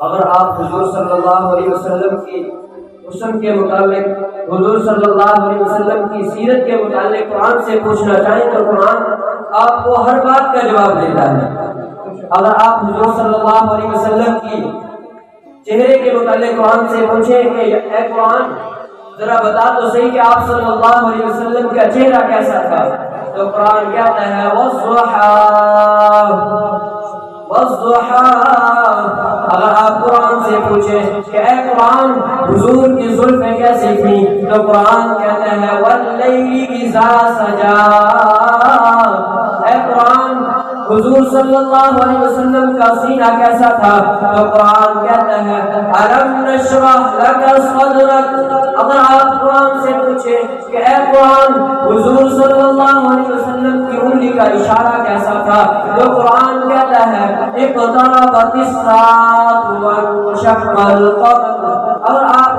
اگر آپ حضور صلی اللہ علیہ وسلم کی حسن کے متعلق، حضور صلی اللہ علیہ وسلم کی سیرت کے متعلق قرآن سے پوچھنا چاہیں تو قرآن آپ کو ہر بات کا جواب دیتا ہے۔ اگر آپ حضور صلی اللہ علیہ وسلم کی چہرے کے متعلق قرآن سے پوچھیں کہ اے قرآن ذرا بتا تو صحیح کہ آپ صلی اللہ علیہ وسلم کا چہرہ کیسا تھا، تو قرآن کہتا ہے والضحیٰ۔ اگر آپ قرآن سے پوچھیں کہ اے قرآن حضور کی زلفیں کیسی تھیں، تو قرآن کہتا ہے واللیل اذا سجا۔ اے قرآن حضور صلی اللہ علیہ وسلم کا سینہ کیسا تھا، تو قرآن کہتا ہے الم نشرح لک صدرک۔ اگر آپ قرآن سے پوچھیں کہ اے قرآن حضور صلی اللہ علیہ وسلم کی انگلی کا اشارہ کیسا تھا، تو قرآن کہتا ہے اقتربت الساعۃ وانشق القمر۔ اگر آپ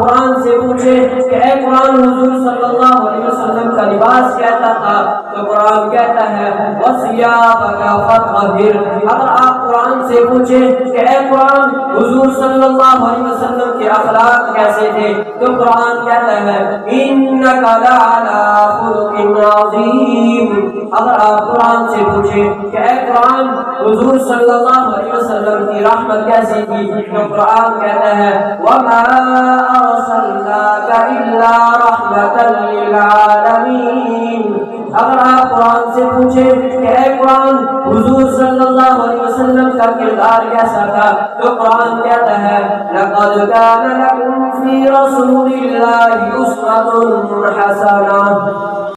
قرآن سے پوچھیں کہ اے قرآن حضور صلی اللہ علیہ وسلم کا لباس کیسا تھا، تو قرآن کہتا ہے وثیابک فطہر۔ اگر آپ قرآن سے پوچھیں کہ اے قرآن حضور صلی اللہ علیہ وسلم کے اخلاق کیسے تھے، تو قرآن کہتا ہے انک لعلی خلق عظیم۔ اگر آپ قرآن سے پوچھیں کہ اے قرآن حضور صلی اللہ علیہ وسلم کی رحمت کیسی تھی، تو قرآن کہتا ہے وما ارسلناک الا رحمتا للعالمین۔ اگر آپ قرآن سے پوچھیں کہ اے قرآن حضور صلی اللہ علیہ وسلم کا کردار کیسا تھا، تو قرآن کہتا ہے لقد کان لکم فی رسول اللہ اسوۃ حسنہ۔